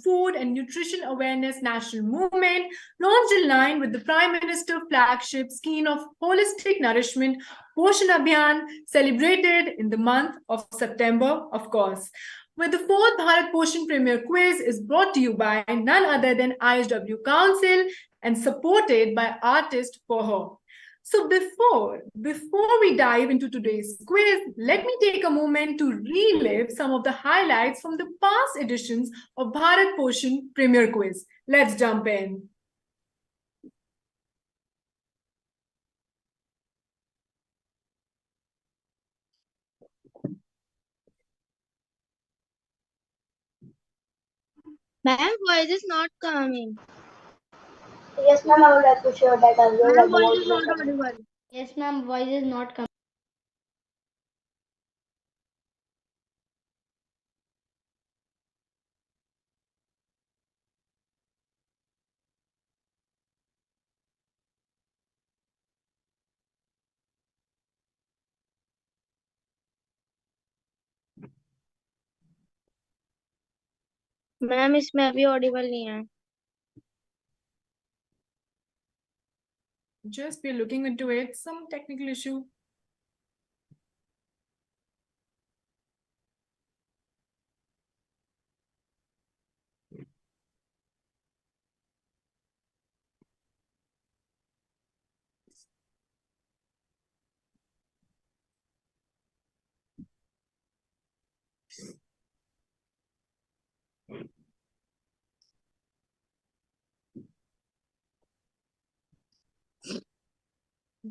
Food and Nutrition Awareness National Movement, launched in line with the Prime Minister's flagship scheme of Holistic Nourishment Poshan Abhiyan, celebrated in the month of September, of course. With the fourth Bharat Poshan Premier Quiz is brought to you by none other than ISW Council and supported by Artist for Her. So before we dive into today's quiz, let me take a moment to relive some of the highlights from the past editions of Bharat Poshan Premier Quiz. Let's jump in. Ma'am, voice is not coming. Yes, ma'am, I would like to share that as well. Ma'am, voice is not audible. Yes, ma'am, voice is not coming. Ma'am इसमें अभी Audible नहीं है. Just we're looking into it. Some technical issue.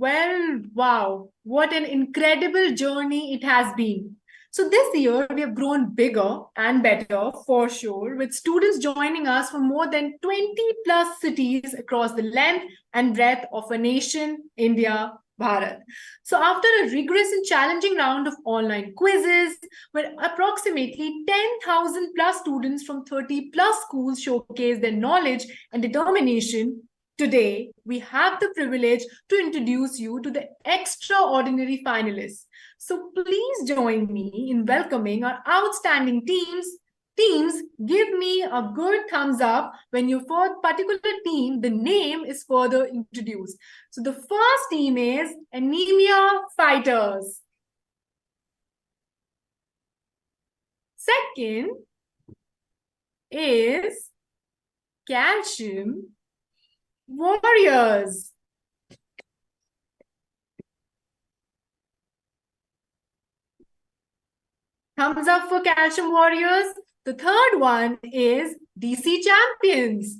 Well, wow, what an incredible journey it has been. So this year we have grown bigger and better for sure, with students joining us from more than 20 plus cities across the length and breadth of a nation, India, Bharat. So after a rigorous and challenging round of online quizzes, where approximately 10,000 plus students from 30 plus schools showcased their knowledge and determination, today, we have the privilege to introduce you to the extraordinary finalists. So please join me in welcoming our outstanding teams. Teams, give me a good thumbs up when your particular team, the name is further introduced. So the first team is Anemia Fighters. Second is Calcium Warriors. Thumbs up for Calcium Warriors. The third one is DC Champions.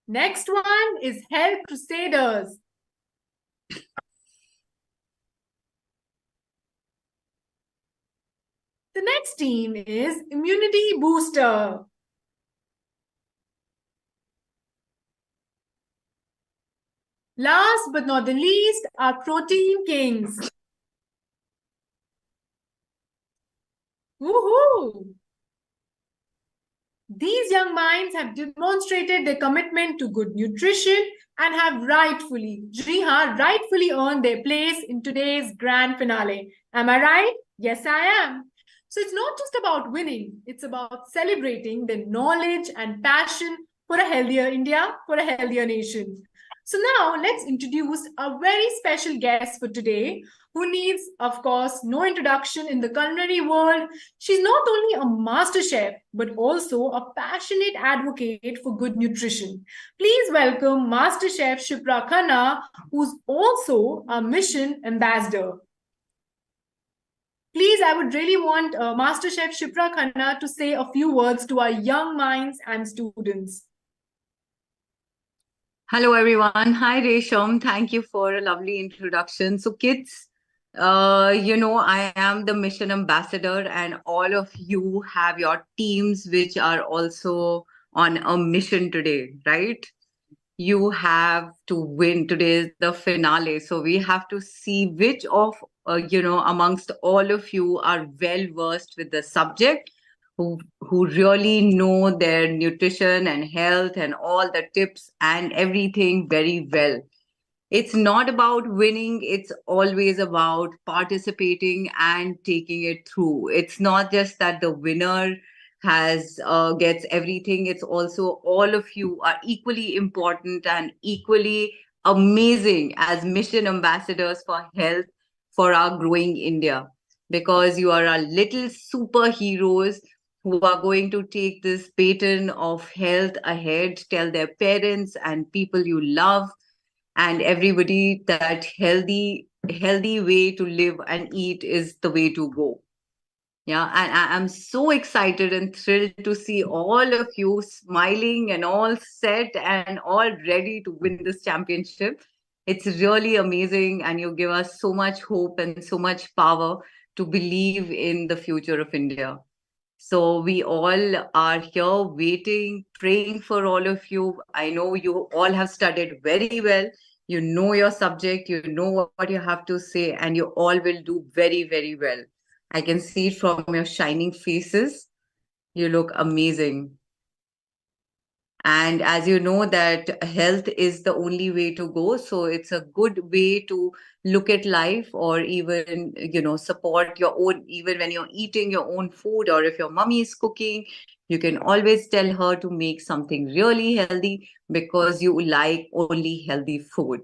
Next one is Health Crusaders. The next team is Immunity Booster. Last but not the least are Protein Kings. Woohoo! These young minds have demonstrated their commitment to good nutrition and have rightfully earned their place in today's grand finale. Am I right? Yes, I am. So it's not just about winning, it's about celebrating the knowledge and passion for a healthier India, for a healthier nation. So now let's introduce a very special guest for today, who needs, of course, no introduction in the culinary world. She's not only a master chef, but also a passionate advocate for good nutrition. Please welcome Master Chef Shipra Khanna, who's also a mission ambassador. Please, I would really want Master Chef Shipra Khanna to say a few words to our young minds and students. Hello, everyone. Hi, Resham. Thank you for a lovely introduction. So, kids, I am the mission ambassador, and all of you have your teams which are also on a mission today, right? You have to win. Today is the finale. So, we have to see which of, amongst all of you are well versed with the subject, who really know their nutrition and health and all the tips and everything very well. It's not about winning, it's always about participating and taking it through. It's not just that the winner has gets everything, it's also all of you are equally important and equally amazing as mission ambassadors for health for our growing India, because you are our little superheroes who are going to take this baton of health ahead, tell their parents and people you love and everybody that healthy way to live and eat is the way to go. Yeah, and I'm so excited and thrilled to see all of you smiling and all set and all ready to win this championship. It's really amazing, and you give us so much hope and so much power to believe in the future of India. So we all are here waiting, praying for all of you. I know you all have studied very well. You know your subject, you know what you have to say, and you all will do very, very well. I can see it from your shining faces. You look amazing. And as you know that health is the only way to go, so it's a good way to look at life, or even support your own, even when you're eating your own food, or if your mummy is cooking, you can always tell her to make something really healthy because you like only healthy food.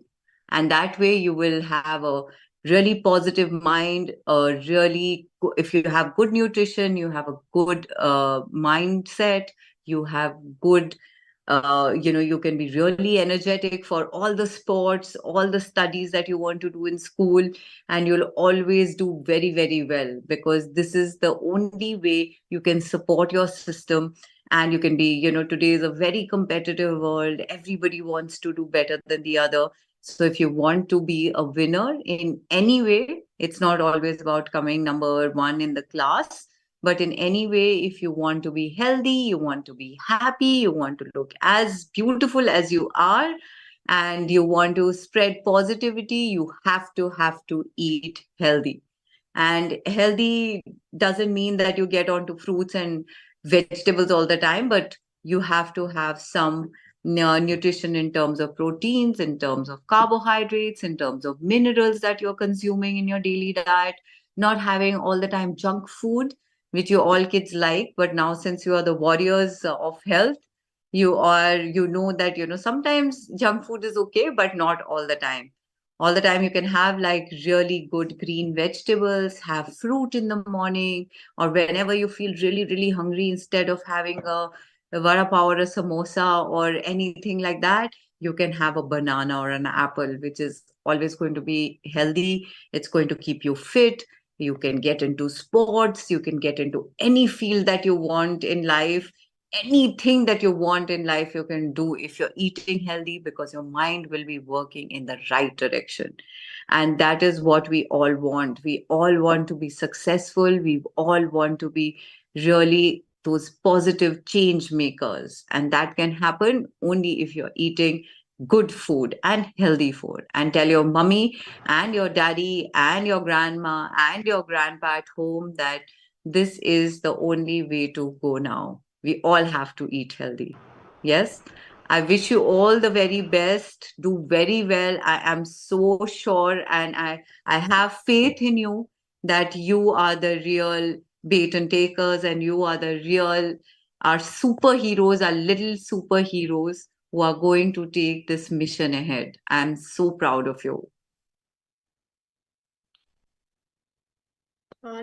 And that way you will have a really positive mind, if you have good nutrition, you have a good mindset, you have good you can be really energetic for all the sports, all the studies that you want to do in school, and you'll always do very, very well, because this is the only way you can support your system. And you can be, today is a very competitive world. Everybody wants to do better than the other. So if you want to be a winner in any way, it's not always about coming number one in the class. But in any way, if you want to be healthy, you want to be happy, you want to look as beautiful as you are, and you want to spread positivity, you have to eat healthy. And healthy doesn't mean that you get onto fruits and vegetables all the time, but you have to have some nutrition in terms of proteins, in terms of carbohydrates, in terms of minerals that you're consuming in your daily diet, not having all the time junk food, which you all kids like. But now, since you are the warriors of health, you know that, sometimes junk food is okay, but not all the time. All the time you can have like really good green vegetables, have fruit in the morning, or whenever you feel really, really hungry, instead of having a vada pav or a samosa or anything like that, you can have a banana or an apple, which is always going to be healthy. It's going to keep you fit. You can get into sports, you can get into any field that you want in life. Anything that you want in life, you can do if you're eating healthy, because your mind will be working in the right direction. And that is what we all want. We all want to be successful. We all want to be really those positive change makers. And that can happen only if you're eating good food and healthy food. And tell your mummy and your daddy and your grandma and your grandpa at home that this is the only way to go now. We all have to eat healthy. Yes. I wish you all the very best. Do very well. I am so sure, and I have faith in you that you are the real baton takers, and you are the real, our superheroes, our little superheroes who are going to take this mission ahead. I'm so proud of you.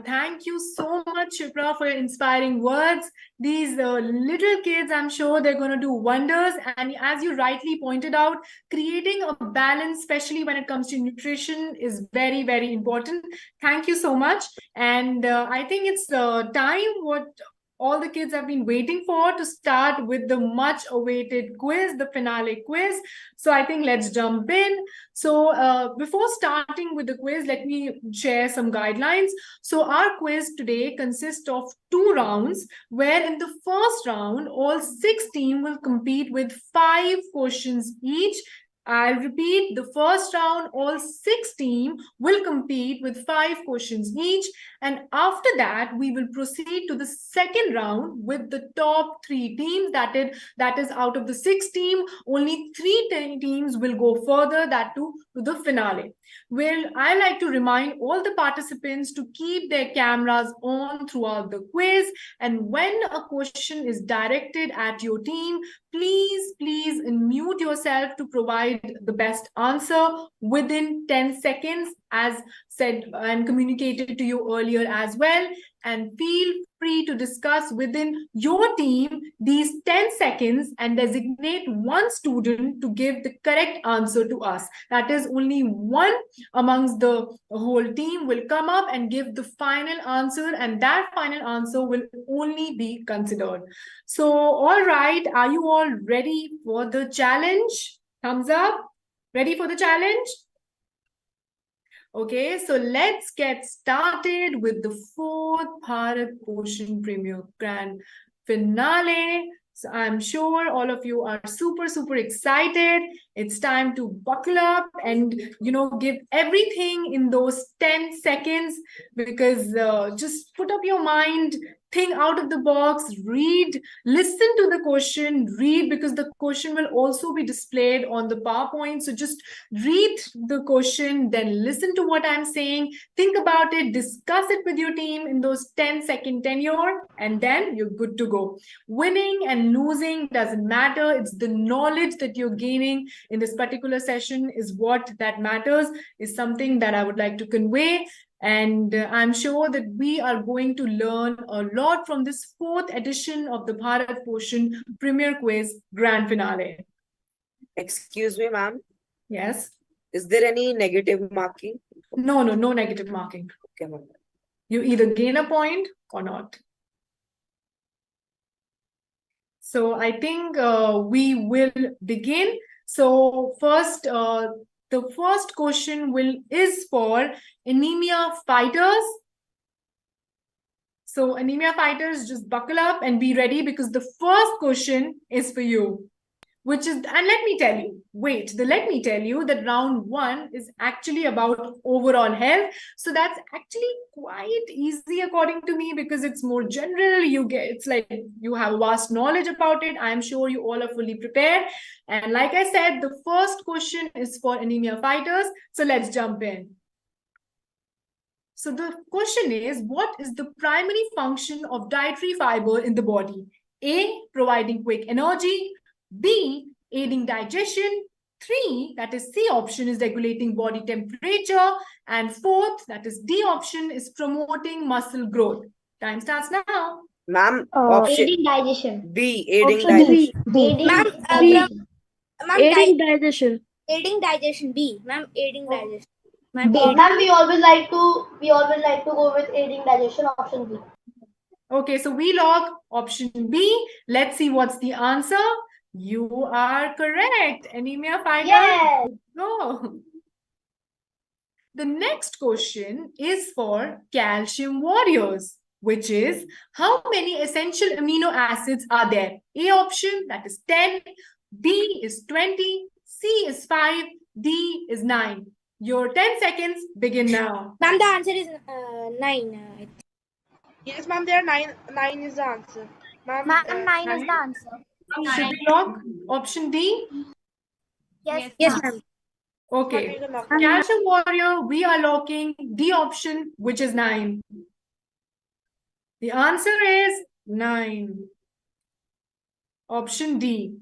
Thank you so much, Shipra, for your inspiring words. These little kids, I'm sure they're going to do wonders. And as you rightly pointed out, creating a balance, especially when it comes to nutrition, is very, very important. Thank you so much. And I think it's time what all the kids have been waiting for, to start with the much awaited quiz, the finale quiz. So I think let's jump in. So before starting with the quiz, let me share some guidelines. So our quiz today consists of 2 rounds, where in the first round, all 6 teams will compete with 5 questions each. I'll repeat, the first round, all 6 teams will compete with 5 questions each. And after that, we will proceed to the second round with the top 3 teams. That is out of the 6 teams, only 3 teams will go further, that to the finale. Well, I like to remind all the participants to keep their cameras on throughout the quiz. And when a question is directed at your team, please unmute yourself to provide the best answer within 10 seconds, as said and communicated to you earlier as well. And feel free to discuss within your team these 10 seconds and designate one student to give the correct answer to us. That is, only one amongst the whole team will come up and give the final answer, and that final answer will only be considered. So, all right, are you all ready for the challenge? Thumbs up. Ready for the challenge? Okay, so let's get started with the 4th Bharat Poshan Premier Grand Finale. So I'm sure all of you are super excited. It's time to buckle up and, give everything in those 10 seconds, because just put up your mind, think out of the box, read, listen to the question, read, because the question will also be displayed on the PowerPoint. So just read the question, then listen to what I'm saying, think about it, discuss it with your team in those 10-second tenure, and then you're good to go. Winning and losing doesn't matter. It's the knowledge that you're gaining in this particular session is what that matters, is something that I would like to convey. And I'm sure that we are going to learn a lot from this 4th edition of the Bharat Poshan Premier Quiz Grand Finale. Excuse me, ma'am. Yes? Is there any negative marking? No negative marking. Okay, ma'am. You either gain a point or not. So I think we will begin. So first, the first question is for anemia fighters. So anemia fighters, just buckle up and be ready, because the first question is for you. And let me tell you that round 1 is actually about overall health. So that's actually quite easy according to me, because it's more general. It's like you have vast knowledge about it. I'm sure you all are fully prepared. And like I said, the first question is for anemia fighters. So let's jump in. So the question is, what is the primary function of dietary fiber in the body? A, providing quick energy. B, aiding digestion. 3, that is C option, is regulating body temperature. And 4th, that is D option, is promoting muscle growth. Time starts now. Ma'am, Aiding digestion. B, aiding Option digestion. B. Aiding digestion. Aiding digestion. B. Ma'am, aiding digestion. Ma'am, Ma'am, we always like to go with aiding digestion. Option B. Okay, so we log option B. Let's see what's the answer. You are correct. Anemia fighter. Yes. Go. The next question is for calcium warriors, which is, how many essential amino acids are there? A option, that is 10. B is 20. C is 5. D is 9. Your 10 seconds begin now. Ma'am, the answer is 9. Yes, ma'am, there are 9. 9 is the answer. Ma'am, 9 is the answer. Should we log option D? Yes, ma'am. Okay. Calcium warrior, we are locking D option, which is 9. The answer is 9. Option D.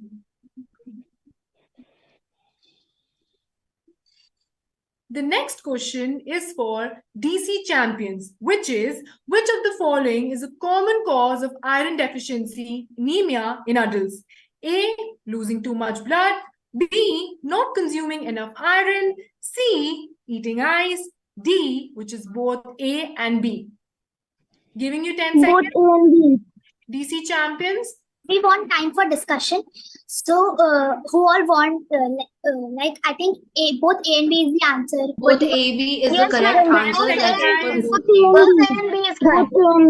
The next question is for DC champions, which is, which of the following is a common cause of iron deficiency, anemia in adults? A, losing too much blood. B, not consuming enough iron. C, eating ice. D, which is both A and B. Giving you 10 seconds. Both A and B. DC champions. We want time for discussion. So, who all want, I think both A and B is the answer. Both AB is the Yes, correct madam. answer. Both A and B is correct. Both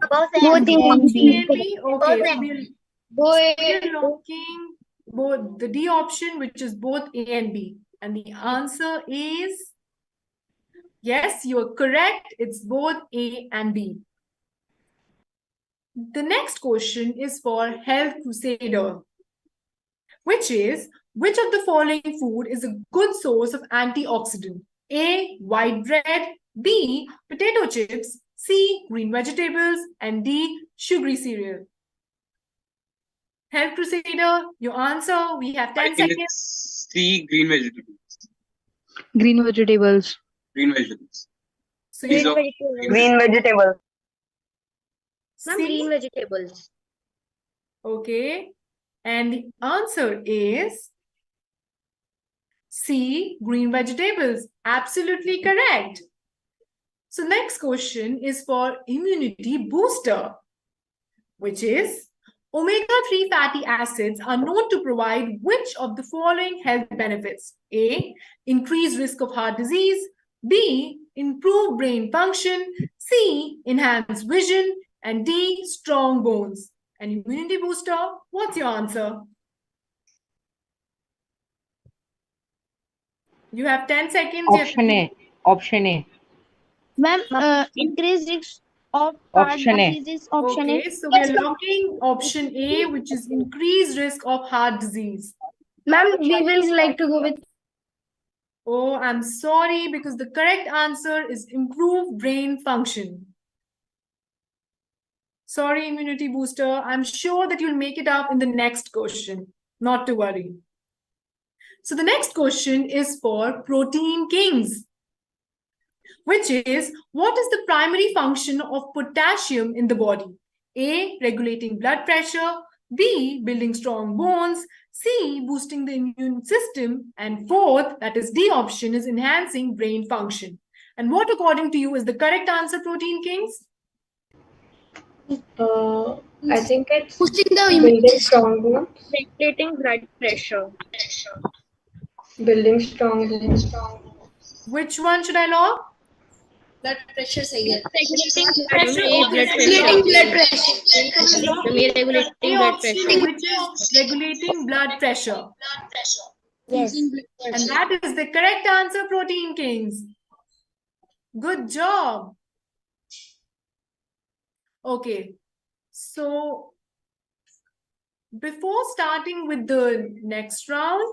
Both A and B. Okay, so we're locking both the D option, which is both A and B. And the answer is yes, you are correct. It's both A and B. The next question is for Health Crusader, which is, which of the following food is a good source of antioxidant? A, white bread, B, potato chips, C, green vegetables, and D, sugary cereal. Health Crusader, your answer. We have 10 seconds. It's C, green vegetables. Green vegetables. Green vegetables. So These you are Green vegetables. Ma'am, C? green vegetables. Okay. And the answer is C, green vegetables. Absolutely correct. So next question is for immunity booster, which is omega-3 fatty acids are known to provide which of the following health benefits? A, increased risk of heart disease. B, improved brain function. C, enhanced vision. And D, strong bones. An immunity booster, what's your answer? You have 10 seconds. Option A. Option A. Ma'am, increased risk of heart Option A. disease is option A. Okay, so we are locking option A, which is increased risk of heart disease. Ma'am, we will like to go with Oh, I'm sorry, because the correct answer is improved brain function. Sorry, immunity booster. I'm sure that you'll make it up in the next question. Not to worry. So the next question is for Protein Kings, which is, what is the primary function of potassium in the body? A, regulating blood pressure. B, building strong bones. C, boosting the immune system. And fourth, that is D option, is enhancing brain function. And what, according to you, is the correct answer, Protein Kings? I think it's Boosting the building strong bones. Regulating blood pressure. Building strong bones. Which one should I lock? Blood pressure सही है. Regulating Pressure. blood Okay, pressure. regulating blood pressure. Regulating A blood option, pressure. which is regulating blood pressure. Yes. And that is the correct answer, Protein Kings. Good job. Okay, so before starting with the next round,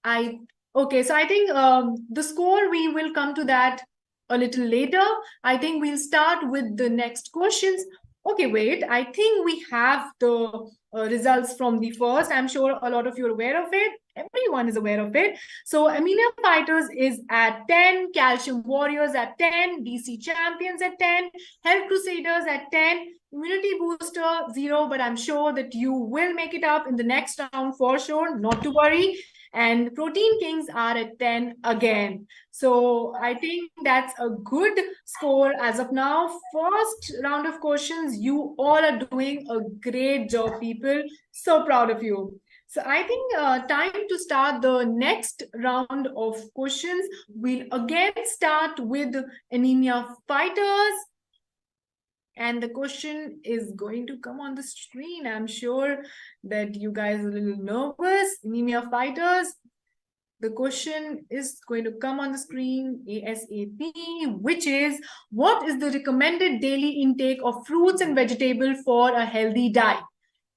I think the score, we will come to that a little later. I think we'll start with the next questions. Okay, wait, I think we have the results from the first. I'm sure a lot of you are aware of it. Everyone is aware of it. So Anemia Fighters is at 10, Calcium Warriors at 10, DC Champions at 10, Health Crusaders at 10, Immunity Booster 0, but I'm sure that you will make it up in the next round for sure, not to worry. And Protein Kings are at 10 again. So I think that's a good score as of now. First round of questions, you all are doing a great job, people. So proud of you. So I think time to start the next round of questions. We'll again start with Anemia Fighters. And the question is going to come on the screen. I'm sure that you guys are a little nervous. Anemia Fighters. The question is going to come on the screen ASAP, which is, what is the recommended daily intake of fruits and vegetables for a healthy diet?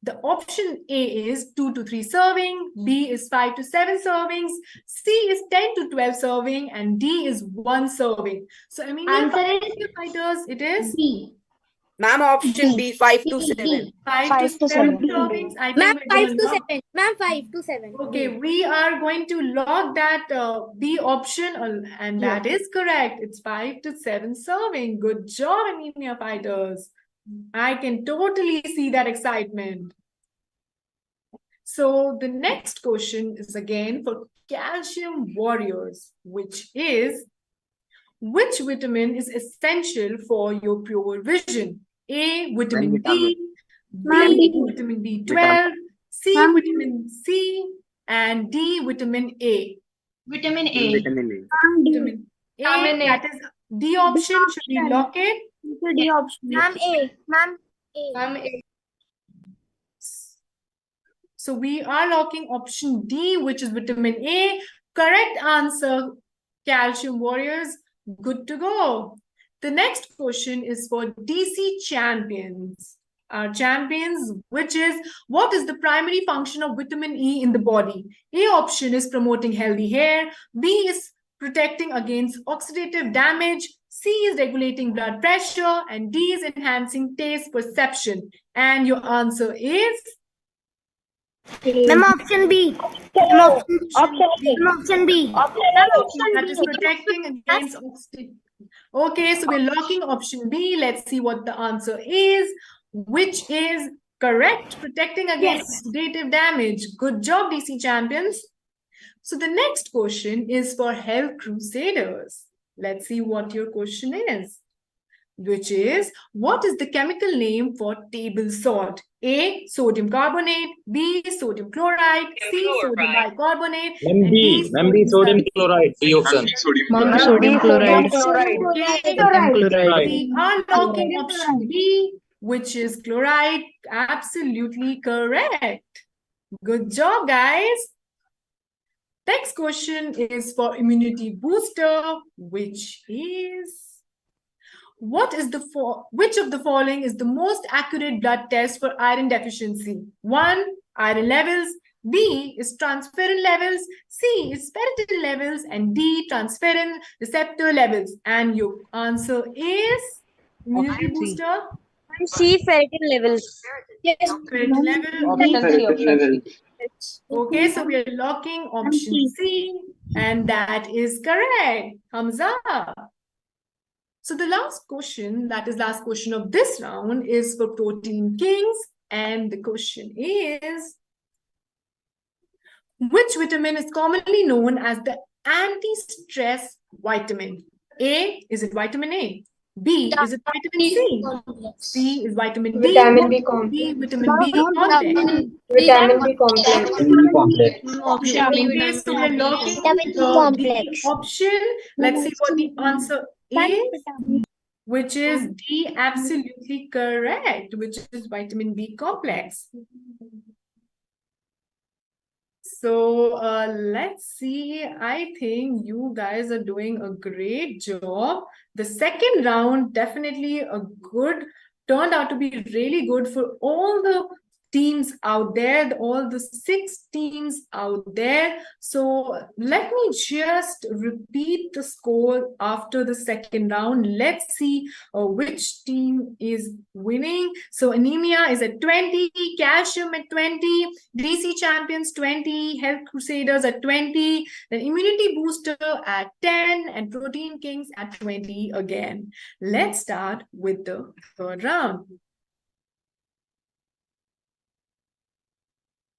The option A is 2 to 3 serving, B is 5 to 7 servings, C is 10 to 12 serving, and D is 1 serving. So Anemia Fighters, it is B. Ma'am, option B, 5 to 7. 5 to 7 servings. I think we're going to lock. 7. Ma'am, 5 to 7. Okay, we are going to log that B option, and that is correct. It's 5 to 7 serving. Good job, Anemia Fighters. I can totally see that excitement. So the next question is again for Calcium Warriors, which is, which vitamin is essential for your pure vision? A, vitamin D, B, vitamin B12, C, vitamin C, and D, vitamin A. Vitamin A. Vitamin A, that is D option. Should we lock it? D option. Ma'am, A. Ma'am, A. Ma'am, A. So we are locking option D, which is vitamin A. Correct answer, calcium warriors. Good to go. The next question is for DC champions. Our champions, which is what is the primary function of vitamin E in the body? A option is promoting healthy hair. B is protecting against oxidative damage. C is regulating blood pressure. And D is enhancing taste perception. And your answer is? Ma'am, option B. Option B. That is protecting against oxidative. Okay, so we're locking option B. Let's see what the answer is, which is correct, protecting against oxidative damage. Good job, DC champions. So the next question is for health crusaders. Let's see what your question is, which is, what is the chemical name for table salt? A, sodium carbonate. B, sodium chloride. C, sodium bicarbonate. And D, sodium chloride. D option. Ma'am, sodium chloride. We are locking option B, which is chloride. Absolutely correct. Good job, guys. Next question is for immunity booster, which is, which of the following is the most accurate blood test for iron deficiency? 1, iron levels. B is transferrin levels. C is ferritin levels. And D, transferrin receptor levels. And your answer is immunity booster. C, ferritin levels. Yes. Ferritin level. Option C. Okay, so we are locking option C, and that is correct. Thumbs up. So the last question, that is last question of this round, is for Protein Kings. And the question is, which vitamin is commonly known as the anti-stress vitamin? A, is it vitamin A? B, is it vitamin C? C is vitamin D. Vitamin B complex. D, vitamin B complex. Vitamin B complex. Okay, so we're locking the D option. Let's see what the answer is, which is D, absolutely correct, which is vitamin B complex. So let's see. I think you guys are doing a great job. The second round definitely turned out to be really good for all the teams out there, all the 6 teams out there. So let me just repeat the score after the second round. Let's see which team is winning. So anemia is at 20, calcium at 20, DC champions 20, health crusaders at 20, then immunity booster at 10, and protein kings at 20 again. Let's start with the third round,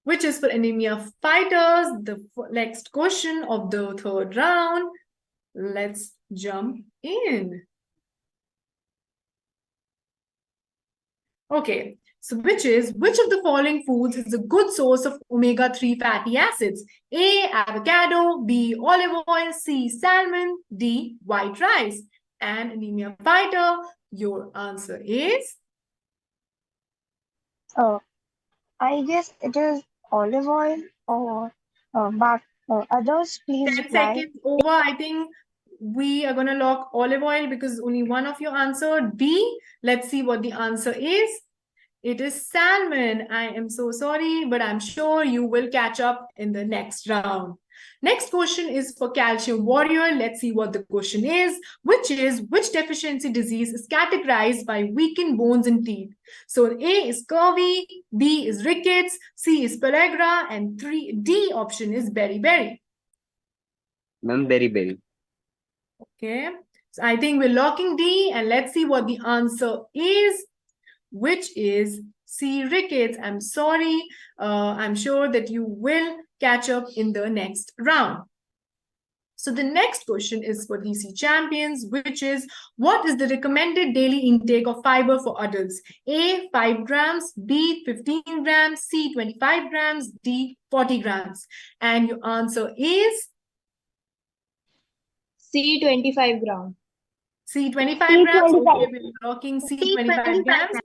which is for anemia fighters. The next question of the third round. Let's jump in. Okay, so which of the following foods is a good source of omega-3 fatty acids? A, avocado. B, olive oil. C, salmon. D, white rice. And anemia fighter, your answer is? I guess it is olive oil or but others, please 10 reply. seconds over. I think we are going to lock olive oil because only one of you answered B. Let's see what the answer is. It is salmon. I am so sorry, but I'm sure you will catch up in the next round. Next question is for calcium warrior. Let's see what the question is, which deficiency disease is categorized by weakened bones and teeth? So A is scurvy, B is rickets, C is pellagra, and D option is beriberi. Ma'am, beriberi. Okay, so I think we're locking D, and let's see what the answer is, which is C, rickets. I'm sorry. I'm sure that you will catch up in the next round. So the next question is for DC champions, which is, what is the recommended daily intake of fiber for adults? A, 5 grams, B, 15 grams, C, 25 grams, D, 40 grams. And your answer is? C, 25 grams. C, 25 grams. Okay, we're locking C, 25 grams.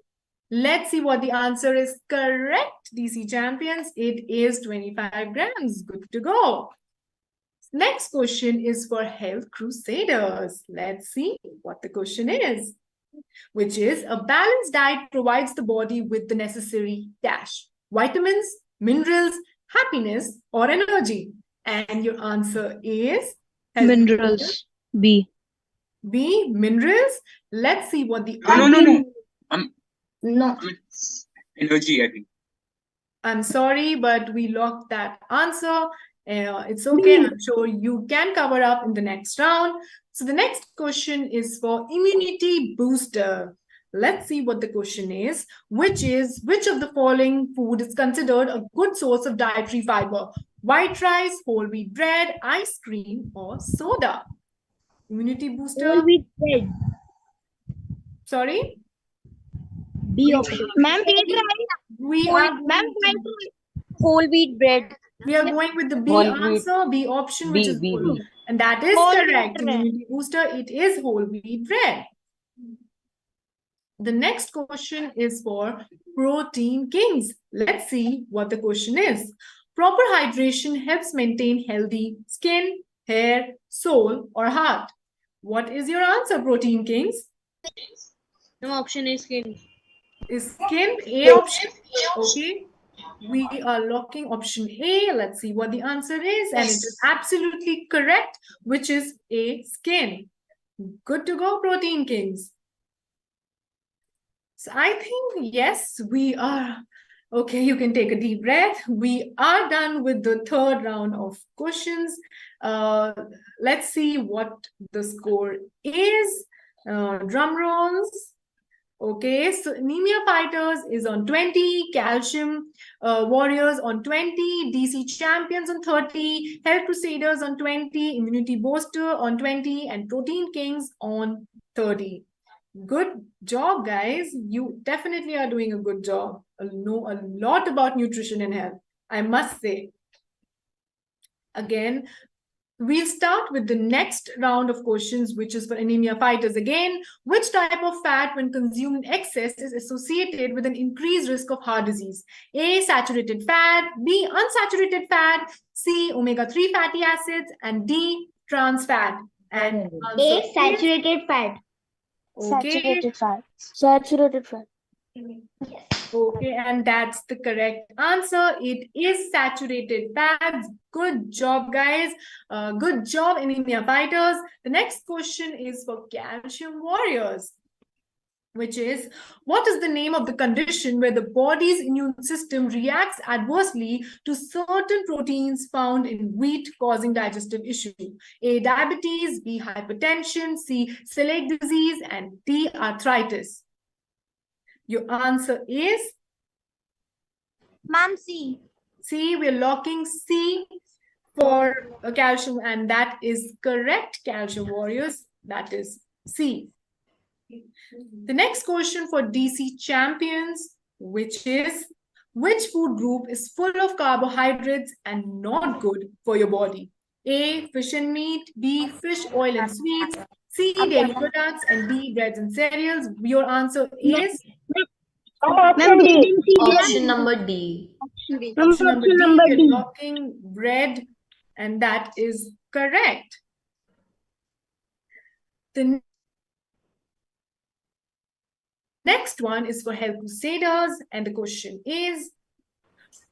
Let's see what the answer is correct. DC champions, it is 25 grams. Good to go. Next question is for health crusaders. Let's see what the question is, which is a balanced diet provides the body with the necessary dash, vitamins, minerals, happiness, or energy. And your answer is health crusaders. Minerals. B. B, minerals. Let's see what the No. No. It's energy, I think. I'm sorry, but we locked that answer. It's okay. I'm sure you can cover up in the next round. So the next question is for immunity booster. Let's see what the question is, which of the following food is considered a good source of dietary fiber? White rice, whole wheat bread, ice cream, or soda? Immunity booster. Whole wheat bread. Sorry? B option. Ma'am, We are whole wheat bread. We are going with the B Whole wheat. answer, B option, B, which is B, whole B. wheat. And that is Whole wheat correct. bread. Immunity booster, it is whole wheat bread. The next question is for protein kings. Let's see what the question is. Proper hydration helps maintain healthy skin, hair, soul, or heart. What is your answer, protein kings? No, option is skin. Is skin A option? Okay. We are locking option A. Let's see what the answer is. And it is absolutely correct, which is A, skin. Good to go, protein kings. So I think, yes, we are. Okay, you can take a deep breath. We are done with the third round of questions. Let's see what the score is. Drum rolls. Okay, so anemia fighters is on 20, calcium warriors on 20, DC champions on 30, health crusaders on 20, immunity booster on 20, and protein kings on 30. Good job, guys. You definitely are doing a good job. Know a lot about nutrition and health, I must say. Again, we'll start with the next round of questions, which is for anemia fighters again. Which type of fat, when consumed in excess, is associated with an increased risk of heart disease? A, saturated fat, B, unsaturated fat, C, omega-3 fatty acids, and D, trans fat. And A, saturated fat. okay. Saturated fat. Saturated fat. Okay, and that's the correct answer. It is saturated fats. Good job, guys. Good job, anemia fighters. The next question is for calcium warriors, which is, what is the name of the condition where the body's immune system reacts adversely to certain proteins found in wheat, causing digestive issues? A, diabetes, B, hypertension, C, celiac disease, and D, arthritis. Your answer is? Ma'am, C. C, we're locking C for calcium, and that is correct, calcium warriors. That is C. The next question for DC champions, which is, which food group is full of carbohydrates and not good for your body? A, fish and meat, B, fish, oil and sweets, C, dairy products, and D, breads and cereals. Your answer is? Option number D. Option number D, we're locking bread, and that is correct. The next one is for health crusaders, and the question is,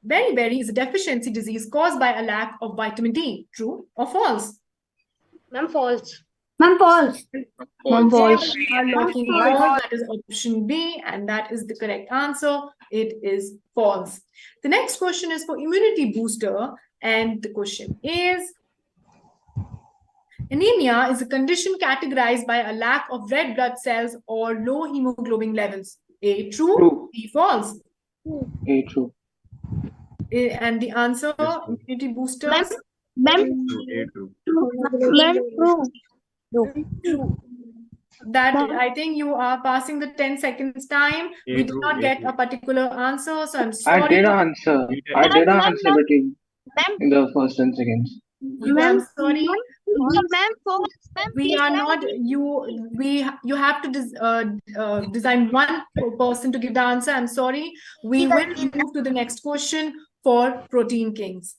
beriberi is a deficiency disease caused by a lack of vitamin D. True or false? Ma'am, false. Ma'am, false. Ma'am, false. We are locking false. That is option B, and that is the correct answer. It is false. The next question is for immunity booster, and the question is, anemia is a condition categorized by a lack of red blood cells or low hemoglobin levels. A, true, B, false. A, true. And the answer, immunity boosters? Ma'am, True. That I think you are passing the 10 seconds time. We did not get a particular answer, so I'm sorry. I did answer between in the first 10 seconds. I'm sorry. Ma'am, We are not you have to design one person to give the answer. I'm sorry. We will move to the next question for Protein Kings.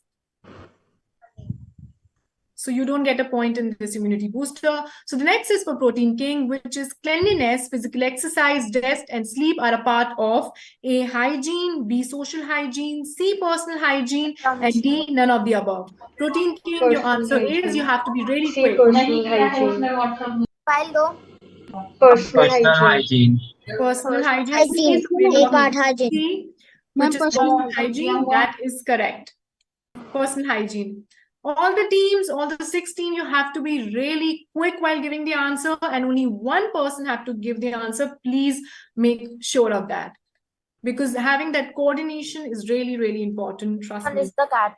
So you don't get a point in this immunity booster. So the next is for Protein King, which is cleanliness, physical exercise, rest, and sleep are a part of A, hygiene, B, social hygiene, C, personal hygiene, and D, none of the above. Protein King, your answer is, you have to be really quick. Personal hygiene. file दो. Personal hygiene. Personal hygiene. Hygiene. एक बार hygiene. C, which is personal hygiene, that is correct. Personal hygiene. All the teams, all the 6 teams, you have to be really quick while giving the answer, and only one person have to give the answer. Please make sure of that, because having that coordination is really, really important. Trust me. Is the cat.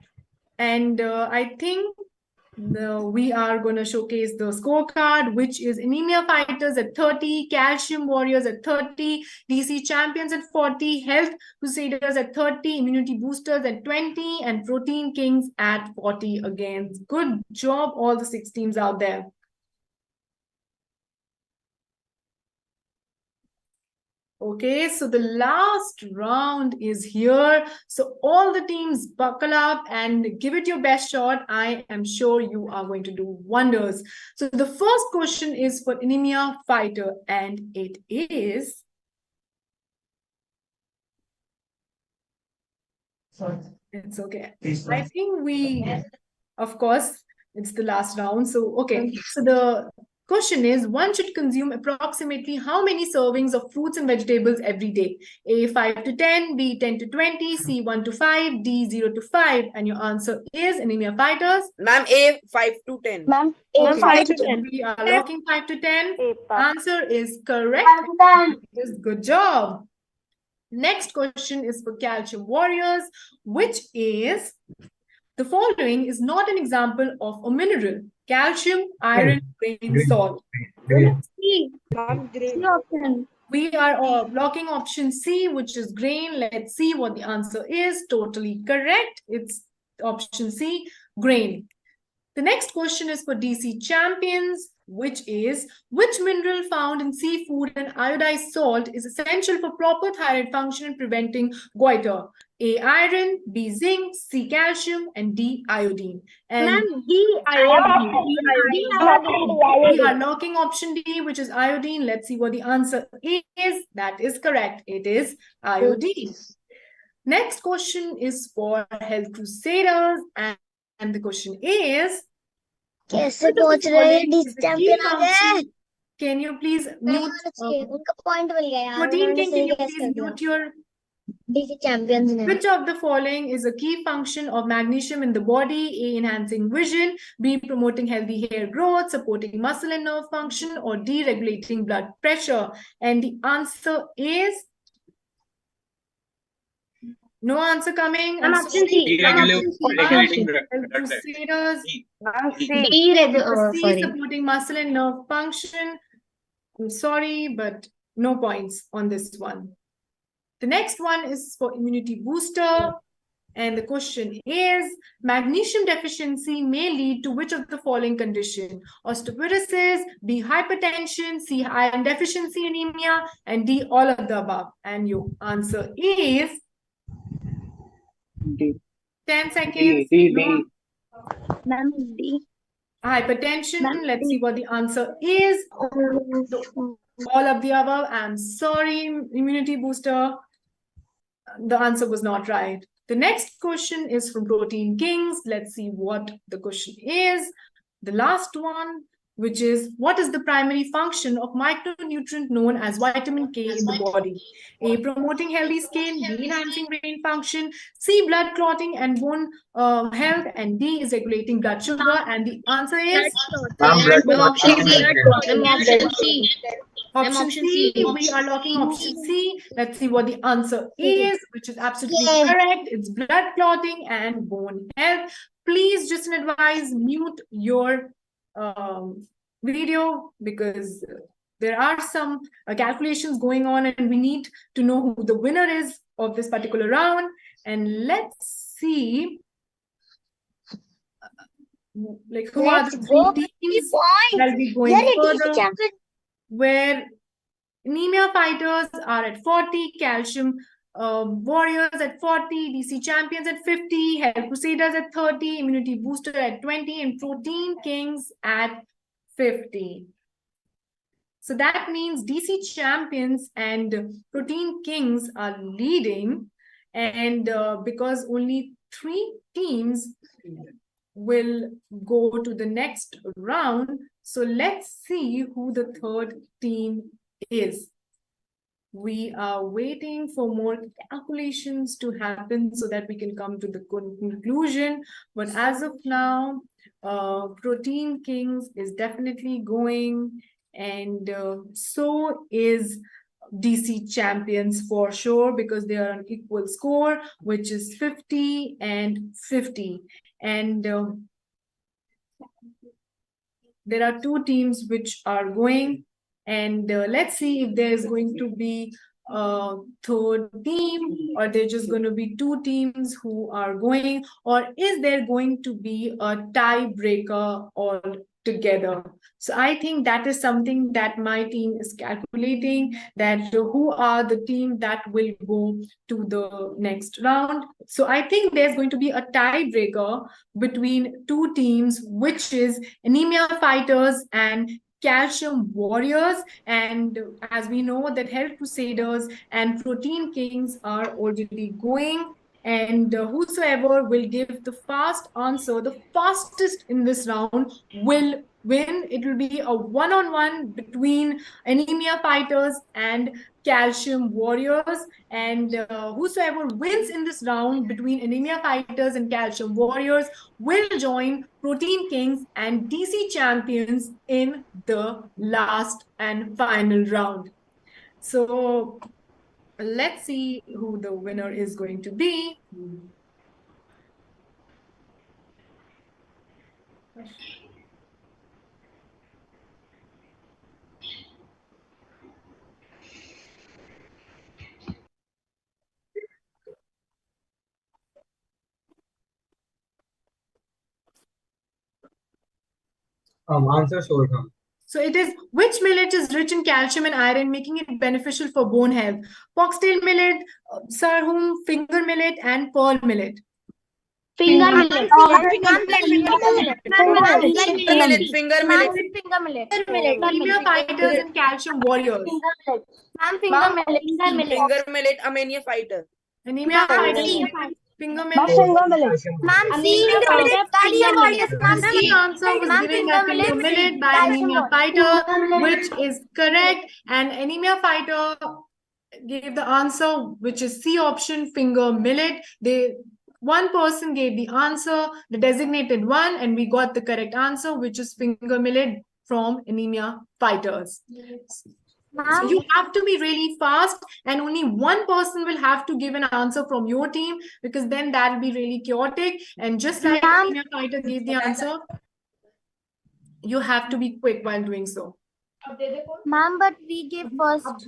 And I think we are going to showcase the scorecard, which is anemia fighters at 30, calcium warriors at 30, DC champions at 40, health crusaders at 30, immunity boosters at 20, and protein kings at 40 again. Good job, all the 6 teams out there. Okay, so the last round is here. So all the teams buckle up and give it your best shot. I am sure you are going to do wonders. So the first question is for anemia fighter, and it is... It's okay. I think of course, it's the last round. So, okay. So the question is, one should consume approximately how many servings of fruits and vegetables every day? A, 5 to 10, B, 10 to 20, C, 1 to 5, D, 0 to 5. And your answer is, anemia fighters? Ma'am, A, 5 to 10. Ma'am, Okay, 5 to 10. we are locking 5 to 10. Answer is correct. Good job. Next question is for calcium warriors, which is, the following is not an example of a mineral: calcium, iron, grain, salt. C. We are blocking option C, which is grain. Let's see what the answer is. Totally correct. It's option C, grain. The next question is for DC champions, which is, which mineral found in seafood and iodized salt is essential for proper thyroid function and preventing goiter? A, iron, B, zinc, C, calcium, and D, iodine. And D, iodine. We are locking option D, which is iodine. Let's see what the answer is. That is correct. It is iodine. Next question is for health crusaders, and the question is, कैसे पहुंच रहे हैं DC champion आ गए? Can you please mute? उनका point मिल गया यार. Protein King, can you please mute your... DC champions ने. Which of the following is a key function of magnesium in the body? A, enhancing vision, B, promoting healthy hair growth, supporting muscle and nerve function, or D, regulating blood pressure? And the answer is... No answer coming. Option C. Regulating Crusaders. Sorry. Supporting muscle and nerve function. I'm sorry, but no points on this one. The next one is for immunity booster. And the question is, magnesium deficiency may lead to which of the following condition? Osteoporosis, B, hypertension, C, iron deficiency anemia, and D, all of the above. And your answer is... D. 10 seconds. D. Ma'am, D. Hypertension. Let's see what the answer is. All of the above. I'm sorry, immunity booster. The answer was not right. The next question is from Protein Kings. Let's see what the question is. The last one, which is, what is the primary function of micronutrient known as vitamin K in the body? A, promoting healthy skin, B, enhancing brain function, C, blood clotting and bone health, and D is regulating blood sugar. And the answer is Option C. Option C. We are locking option C. Let's see what the answer is, which is absolutely correct. It's blood clotting and bone health. Please just advise, mute your video, because there are some calculations going on and we need to know who the winner is of this particular round. And let's see like who are the three teams that will be going further, where anemia fighters are at 40, calcium warriors at 40, DC champions at 50, health crusaders at 30, immunity booster at 20, and protein kings at 50. So that means DC champions and protein kings are leading, and because only 3 teams will go to the next round, so let's see who the third team is. We are waiting for more calculations to happen so that we can come to the conclusion. But as of now, Protein Kings is definitely going, and so is DC Champions for sure, because they are an equal score, which is 50 and 50. And there are 2 teams which are going, and let's see if there's going to be a third team, or there's just going to be 2 teams who are going, or is there going to be a tiebreaker altogether. So I think that is something that my team is calculating, that who are the team that will go to the next round. So I think there's going to be a tiebreaker between 2 teams, which is anemia fighters and calcium warriors. And as we know that health crusaders and protein kings are already going, and whosoever will give the fast answer, the fastest in this round, will win. It will be a one-on-one between anemia fighters and calcium warriors, and whosoever wins in this round between anemia fighters and calcium warriors will join protein kings and DC champions in the last and final round. So let's see who the winner is going to be. Answer showdown. So it is, which millet is rich in calcium and iron, making it beneficial for bone health? Foxtail millet, sarhum, finger millet, and pearl millet. Finger millet. Finger millet. Anemia fighters and calcium warriors. Finger millet. Finger millet. Anemia fighter. Anemia fighters. Finger millet. Finger millet. The answer was given by finger millet by anemia fighter, which is correct. And anemia fighter gave the answer, which is C option, finger millet. One person gave the answer, the designated one, and we got the correct answer, which is finger millet from anemia fighters. So you have to be really fast, and only one person will have to give an answer from your team, because then that will be really chaotic. And just like anemia fighter gave the answer, you have to be quick while doing so. Ma'am, but we gave first.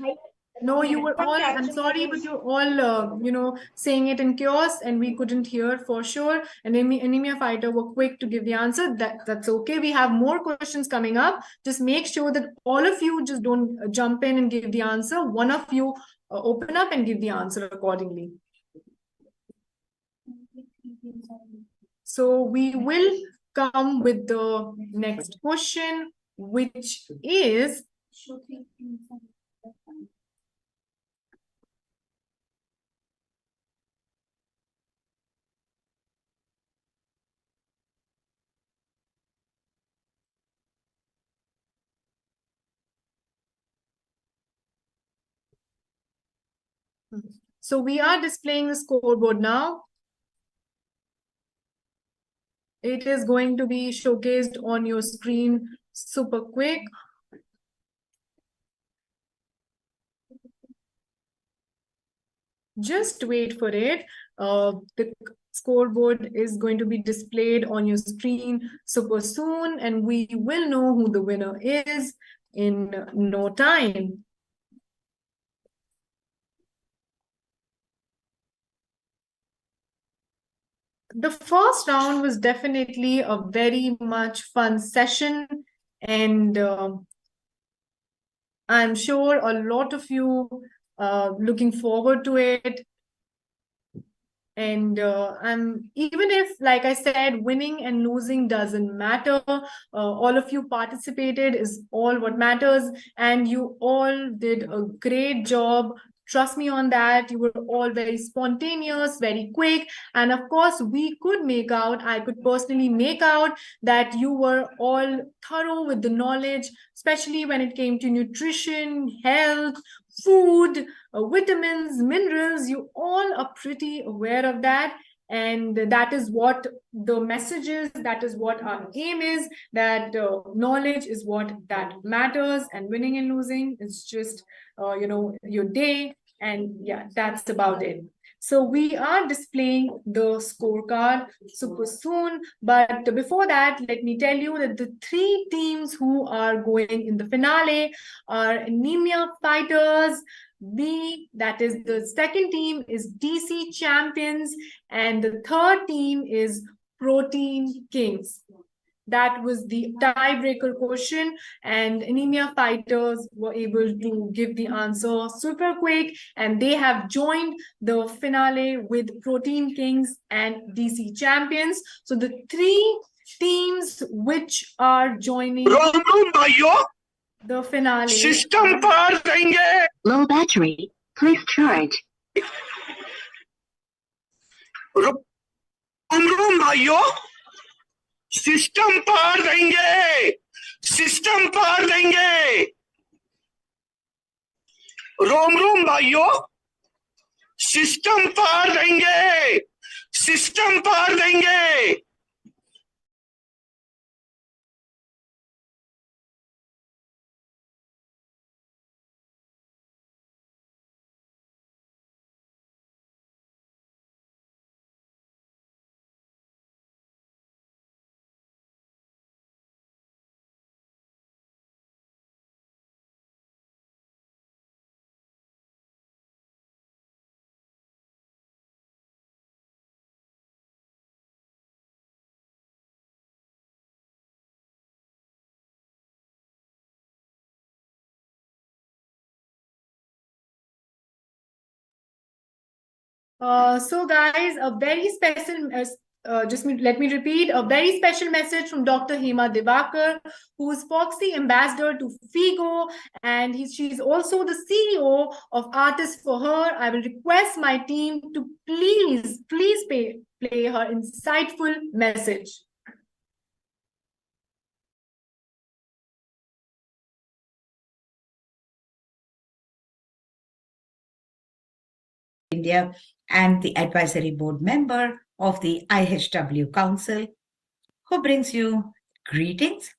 No, you were all, I'm sorry, but you're all, saying it in chaos, and we couldn't hear for sure. And anemia fighter were quick to give the answer. That's okay. We have more questions coming up. Just make sure that all of you just don't jump in and give the answer. One of you open up and give the answer accordingly. So we will come with the next question, which is, so we are displaying the scoreboard now. It is going to be showcased on your screen super quick. Just wait for it. The scoreboard is going to be displayed on your screen super soon, and we will know who the winner is in no time. the first round was definitely a very much fun session, and I'm sure a lot of you looking forward to it. And I'm even if, like I said, winning and losing doesn't matter. All of you participated is all what matters, and you all did a great job. Trust me on that. You were all very spontaneous, very quick, and of course, we could make out. I could personally make out that you were all thorough with the knowledge, especially when it came to nutrition, health, food, vitamins, minerals. You all are pretty aware of that. And that is what the message is. That is what our aim is, that knowledge is what that matters. And winning and losing is just, your day. And yeah, that's about it. So we are displaying the scorecard super soon. But before that, let me tell you that the 3 teams who are going in the finale are Anemia Fighters, B, that is the second team is DC Champions, and the third team is Protein Kings. That was the tiebreaker question, and Anemia Fighters were able to give the answer super quick, and they have joined the finale with Protein Kings and DC Champions. So the 3 teams which are joining the finale. System par देंगे. Low battery. Please charge. रोम भाइयों, system पार देंगे. System पार देंगे. रोम भाइयों, system पार देंगे. System पार देंगे. So guys, a very special, let me repeat, a very special message from Dr. Hema Divakar, who is Foxy Ambassador to Figo, and she's also the CEO of Artists for Her. I will request my team to please play her insightful message. India and the advisory board member of the IHW Council, who brings you greetings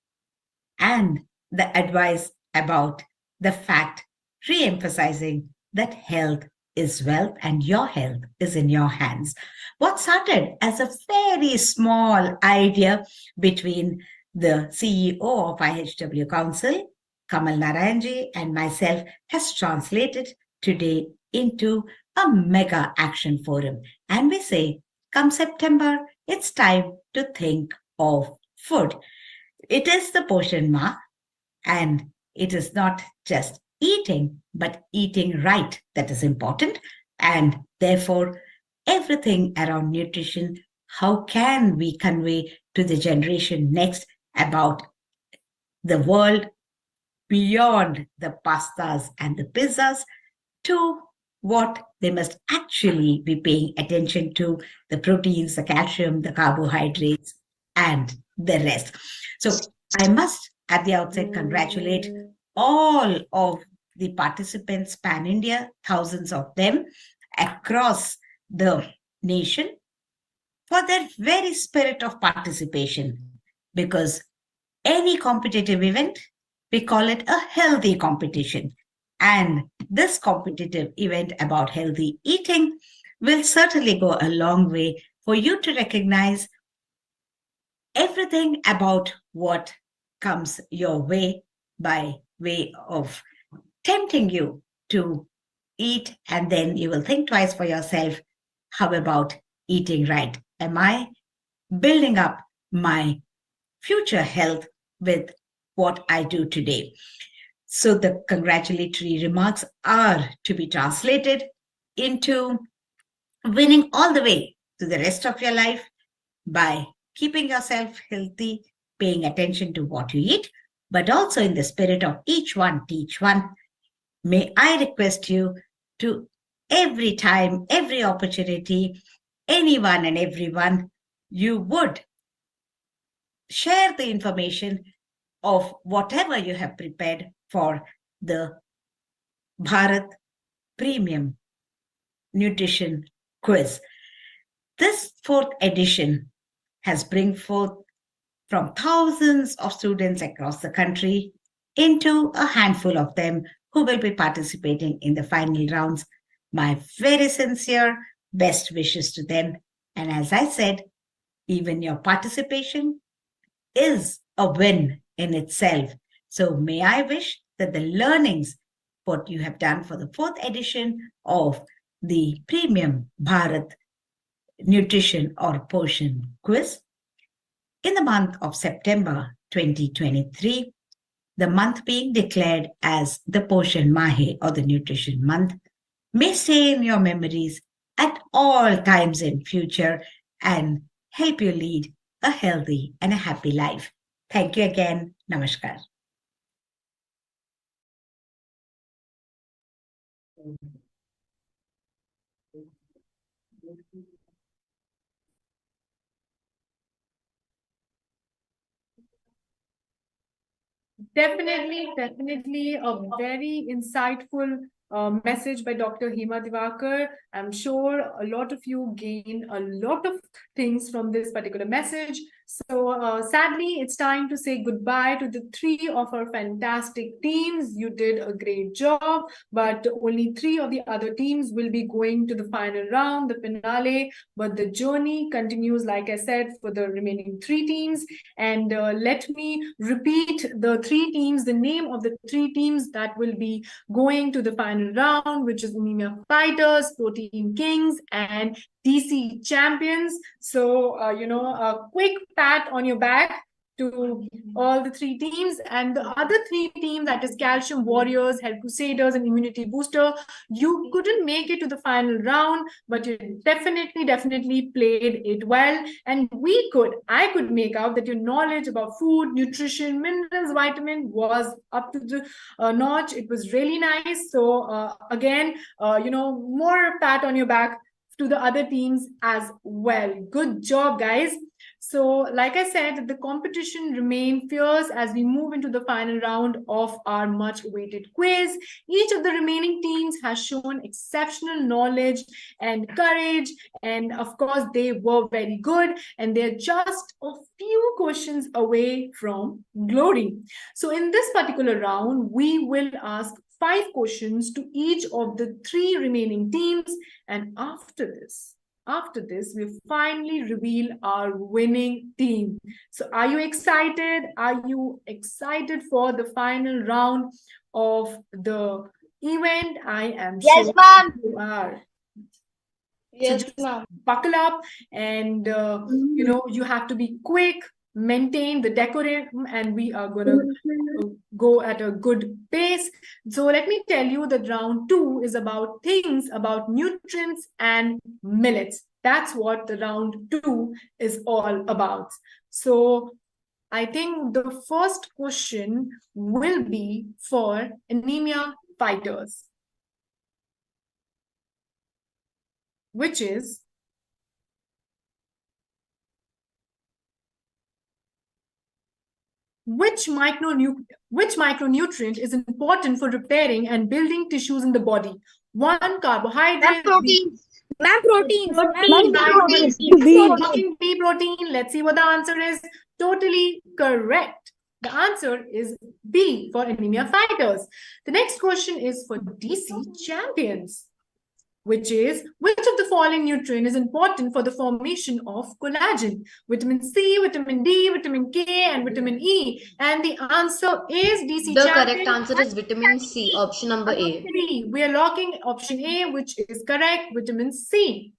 and the advice about the fact, re-emphasizing that health is wealth and your health is in your hands. What started as a very small idea between the CEO of IHW Council, Kamal Narayanji, and myself has translated today into a mega action forum. And we say, come September, it's time to think of food. It is the Poshan Ma, and it is not just eating, but eating right that is important. And therefore, everything around nutrition, how can we convey to the generation next about the world beyond the pastas and the pizzas to what they must actually be paying attention to, the proteins, the calcium, the carbohydrates, and the rest. So I must at the outset congratulate all of the participants pan-India, thousands of them across the nation, for their very spirit of participation. Because any competitive event, we call it a healthy competition. And this competitive event about healthy eating will certainly go a long way for you to recognize everything about what comes your way by way of tempting you to eat, and then you will think twice for yourself, how about eating right? am I building up my future health with what I do today? So the congratulatory remarks are to be translated into winning all the way to the rest of your life by keeping yourself healthy, paying attention to what you eat, but also in the spirit of each one teach one. May I request you to every time, every opportunity, anyone and everyone, you would share the information of whatever you have prepared for the Bharat Premium Nutrition Quiz. This fourth edition has bring forth from thousands of students across the country into a handful of them who will be participating in the final rounds. My very sincere best wishes to them. And as I said, even your participation is a win in itself. So may I wish that the learnings, what you have done for the fourth edition of the Premium Bharat Nutrition or Poshan Quiz, in the month of September 2023, the month being declared as the Poshan Mahe or the Nutrition Month, may stay in your memories at all times in future and help you lead a healthy and a happy life. Thank you again. Namaskar. Definitely a very insightful message by Dr. Hema Divakar. I'm sure a lot of you gain a lot of things from this particular message. So sadly, it's time to say goodbye to the three of our fantastic teams. You did a great job, but only three of the other teams will be going to the final round, the finale. But the journey continues, like I said, for the remaining three teams. And let me repeat the three teams, the name of the three teams that will be going to the final round, which is Anemia Fighters, Protein Kings, and DC Champions. So, a quick pat on your back to all the three teams. And the other three teams, that is Calcium Warriors, Health Crusaders, and Immunity Booster, you couldn't make it to the final round, but you definitely played it well. And I could make out that your knowledge about food, nutrition, minerals, vitamin was up to the notch. It was really nice. So again, more pat on your back to the other teams as well. Good job, guys. So, like I said, the competition remained fierce as we move into the final round of our much-awaited quiz. Each of the remaining teams has shown exceptional knowledge and courage, and of course, they were very good, and they're just a few questions away from glory. So, in this particular round, we will ask 5 questions to each of the 3 remaining teams, and after this, we'll finally reveal our winning team. So are you excited? Are you excited for the final round of the event? I am sure you are. Yes, so just buckle up and, you have to be quick, maintain the decorum, and we are going to go at a good pace. So let me tell you that round 2 is about things about nutrients and millets. That's what the round 2 is all about. So I think the first question will be for Anemia Fighters, which is, which micronutrient is important for repairing and building tissues in the body? 1, carbohydrate. Proteins. Protein. B protein. Let's see what the answer is. Totally correct. The answer is B for Anemia Fighters. The next question is for DC Champions, which is, which of the following nutrient is important for the formation of collagen? Vitamin C, vitamin D, vitamin K, and vitamin E. And the answer is DC The Champions. correct answer is vitamin C, option number A. We are locking option A, which is correct, vitamin C.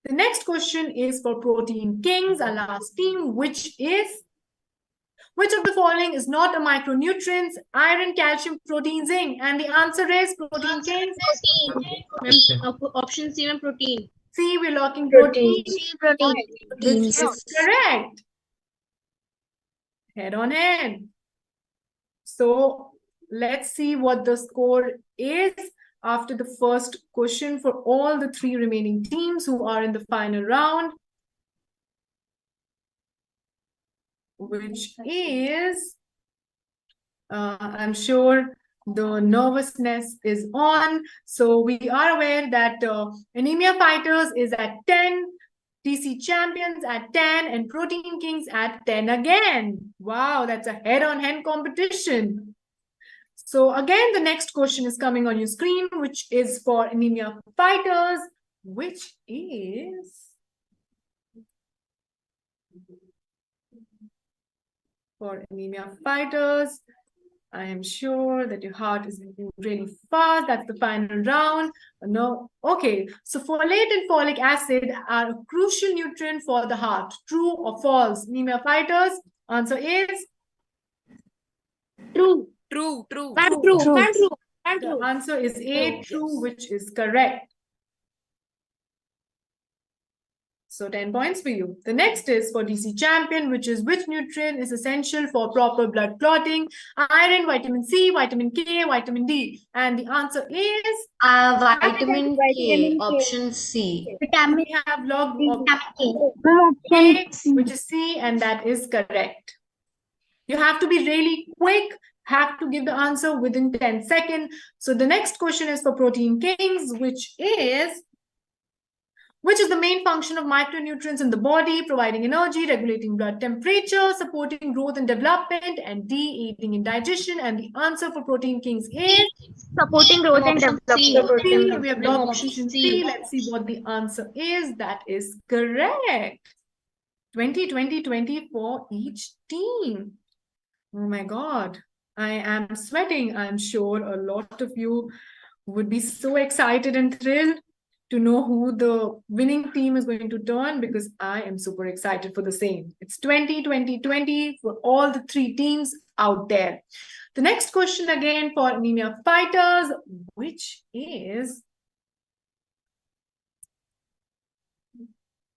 The next question is for Protein Kings, our last team, which of the following is not a micronutrient? Iron, calcium, protein, zinc. And the answer is Protein Kings. Option C, ma'am, protein. C, we're locking protein. Protein. Which is correct. Head on head. So let's see what the score is after the first question for all the three remaining teams who are in the final round, which is, I'm sure the nervousness is on. So we are aware that Anemia Fighters is at 10, DC Champions at 10, and Protein Kings at 10 again. Wow, that's a head-on-head competition. So again, the next question is coming on your screen, which is for Anemia Fighters, which is... For Anemia Fighters, I am sure that your heart is beating really fast. That's the final round. No. Okay. So folate and folic acid are a crucial nutrient for the heart. True or false? Anemia Fighters, answer is? True. True, true. The answer is A, true, which is correct. So 10 points for you. The next is for DC Champion, which is which nutrient is essential for proper blood clotting? Iron, vitamin C, vitamin K, vitamin D. And the answer is? Vitamin K. Option C. Vitamin We have logged K. which is C, and that is correct. You have to be really quick, have to give the answer within 10 seconds. So the next question is for Protein Kings, which is the main function of micronutrients in the body? Providing energy, regulating blood temperature, supporting growth and development, and D, aiding in digestion. And the answer for Protein Kings is? Supporting growth and development. C. We have logged option C. Let's see what the answer is. That is correct. 20, 20, 20 for each team. Oh my God. I am sweating. I'm sure a lot of you would be so excited and thrilled to know who the winning team is going to turn, because I am super excited for the same. It's 20, 20, 20 for all the three teams out there. The next question again for Anemia Fighters, which is...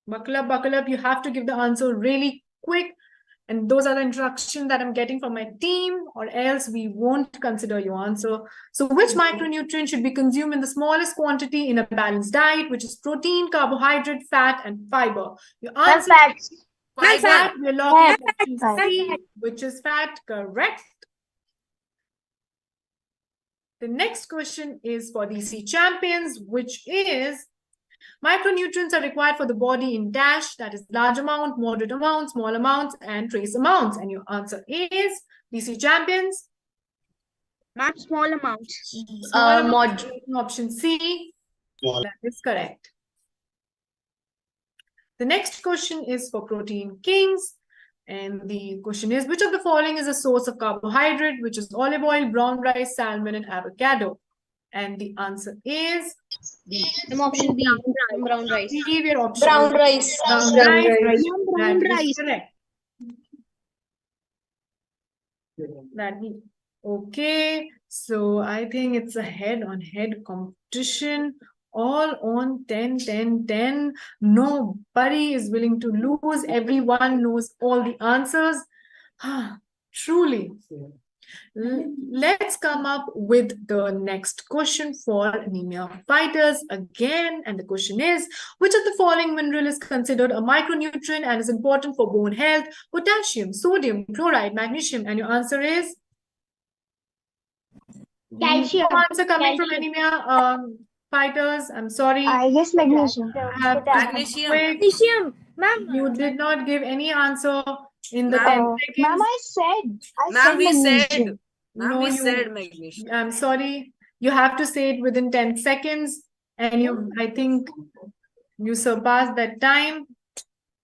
Buckle up. You have to give the answer really quick. And those are the instructions that I'm getting from my team, or else we won't consider your answer. So which micronutrient should be consumed in the smallest quantity in a balanced diet, which is protein, carbohydrate, fat, and fiber? Your answer is fat. We're locking option C, which is fat. Correct. The next question is for DC Champions, which is... Micronutrients are required for the body in dash, that is large amount, moderate amount, small amounts, and trace amounts. And your answer is, DC Champions? Not small amounts. Small amount, option C. That is correct. The next question is for Protein Kings. And the question is, which of the following is a source of carbohydrate, which is olive oil, brown rice, salmon, and avocado? And the answer is... Option B. Brown rice. Brown rice. Brown rice. Correct. Okay. So I think it's a head-on-head competition. All on 10, 10, 10. Nobody is willing to lose. Everyone knows all the answers. Truly. Let's come up with the next question for Anemia Fighters again. And the question is, which of the following mineral is considered a micronutrient and is important for bone health? Potassium, sodium, chloride, magnesium. And your answer is? Calcium. No answer coming from Anemia Fighters. I'm sorry. I guess magnesium. Magnesium. Ma'am, you did not give any answer in the 10 seconds. Ma'am, I said magnesium. We said magnesium. I'm sorry. You have to say it within 10 seconds. And I think you surpassed that time.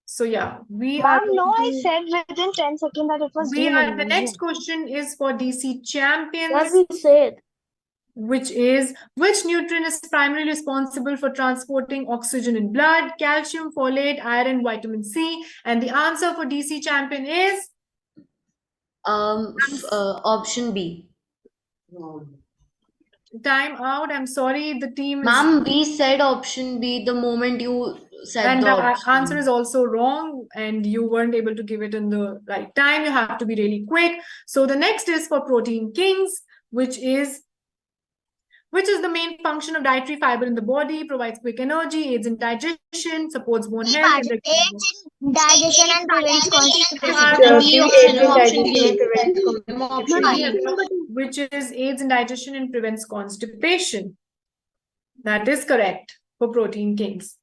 So yeah, I said within 10 seconds that it was the next question is for DC Champions. What we said? which nutrient is primarily responsible for transporting oxygen in blood? Calcium, folate, iron, vitamin C. And the answer for DC champion is Option B. time out. I'm sorry, the team is... Ma'am, we said option B the moment you said And the the option. answer is also wrong, and you weren't able to give it in the right time. You have to be really quick. So the next is for Protein Kings, which is the main function of dietary fiber in the body, provides quick energy, aids in digestion, supports bone health. Aids in digestion and prevents constipation. Which is aids in digestion and prevents constipation. That is correct for Protein Kings.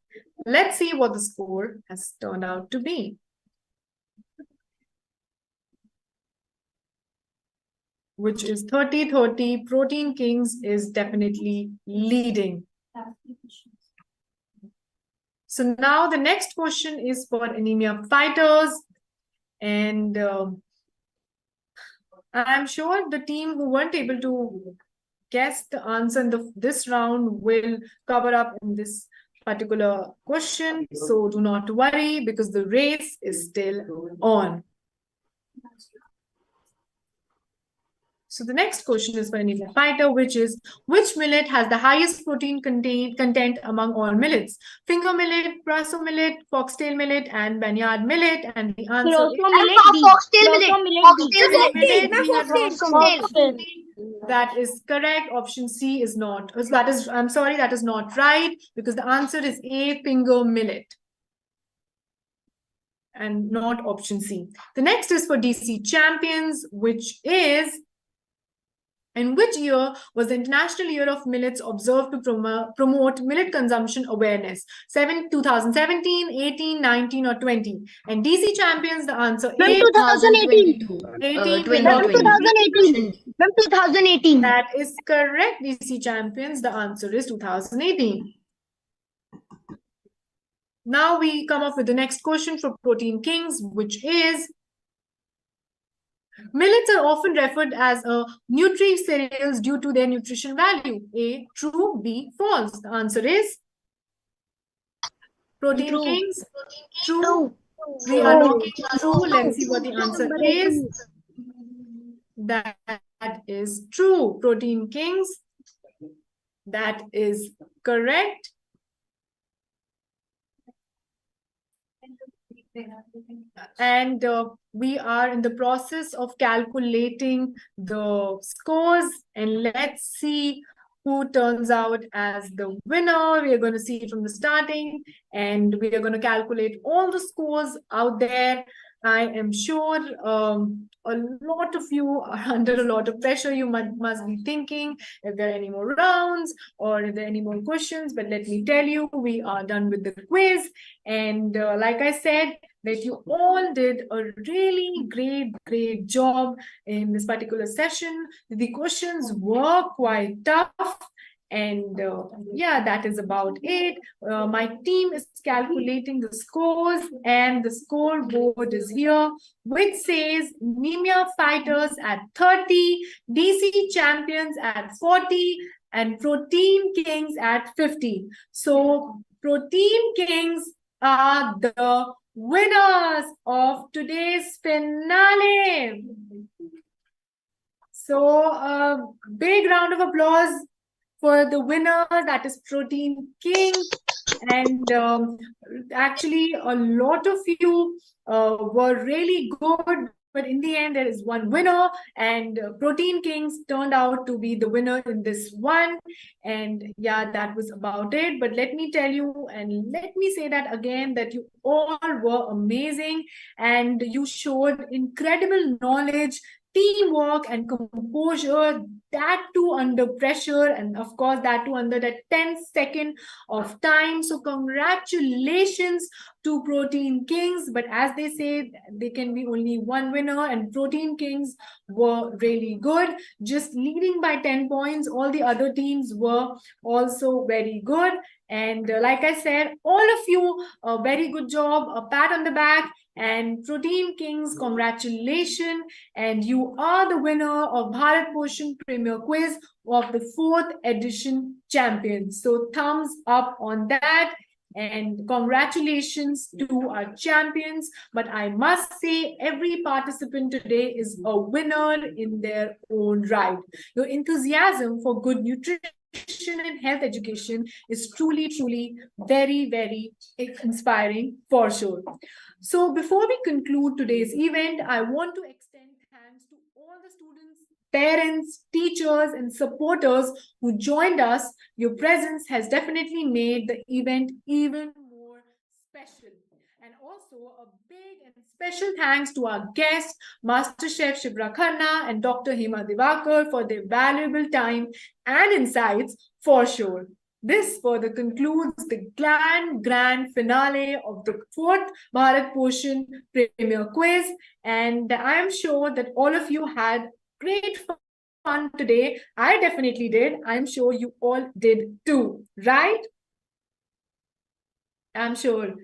Let's see what the score has turned out to be. Which is 30-30. Protein Kings is definitely leading. So now the next question is for anemia fighters. And I'm sure the team who weren't able to guess the answer in this round will cover up in this particular question. So do not worry, because the race is still on. So the next question is for anemia fighter, which is, which millet has the highest protein content among all millets? Finger millet, brasso millet, foxtail millet, and barnyard millet. And the answer is foxtail. That is correct. Option C is not. I'm sorry, that is not right, because the answer is A, finger millet, and not option C. The next is for DC champions, which is, in which year was the International Year of Millets observed to promote millet consumption awareness? 2017, 18, 19, or 20? And DC champions, the answer is 2018. 2018. That is correct, DC champions. The answer is 2018. Now we come up with the next question for Protein Kings, which is, millets are often referred as nutri cereals due to their nutrition value. A, true. B, false. The answer is Protein Kings. True. We are looking true. Let's see what the answer is. That is true. Protein Kings. That is correct. And we are in the process of calculating the scores, and let's see who turns out as the winner. We are going to see it from the starting, and we are going to calculate all the scores out there. I am sure a lot of you are under a lot of pressure. You must be thinking if there are any more rounds or if there are any more questions. But let me tell you, we are done with the quiz. And like I said, that you all did a really great job in this particular session. The questions were quite tough. And yeah, that is about it. My team is calculating the scores, and the scoreboard is here, which says anemia fighters at 30, DC champions at 40, and Protein Kings at 50. So Protein Kings are the winners of today's finale. So a big round of applause for the winner, that is Protein King. And actually, a lot of you were really good, but in the end, there is one winner, and Protein Kings turned out to be the winner in this one. And yeah, that was about it. But let me tell you, and let me say that again, that you all were amazing, and you showed incredible knowledge, teamwork, and composure, that too under pressure, and of course that too under that 10-second of time. So congratulations to Protein Kings. But as they say, there can be only one winner, and Protein Kings were really good, just leading by 10 points. All the other teams were also very good. And like I said, all of you, a very good job, a pat on the back. And Protein Kings, congratulations. And you are the winner of Bharat Poshan Premier Quiz of the 4th edition champions. So thumbs up on that. And congratulations to our champions. But I must say, every participant today is a winner in their own right. Your enthusiasm for good nutrition and health education is truly very, very inspiring for sure. So before we conclude today's event, I want to extend thanks to all the students, parents, teachers, and supporters who joined us. Your presence has definitely made the event even more special. And also a big and special thanks to our guests, MasterChef Shipra Khanna and Dr. Hema Divakar, for their valuable time and insights for sure. This further concludes the grand finale of the 4th Bharat Poshan Premier Quiz. And I am sure that all of you had great fun today. I definitely did. I'm sure you all did too, right? I'm sure.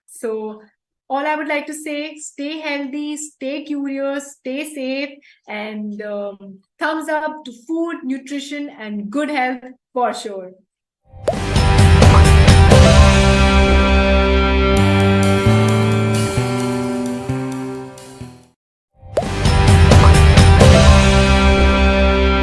So all I would like to say, stay healthy, stay curious, stay safe, and thumbs up to food, nutrition, and good health for sure.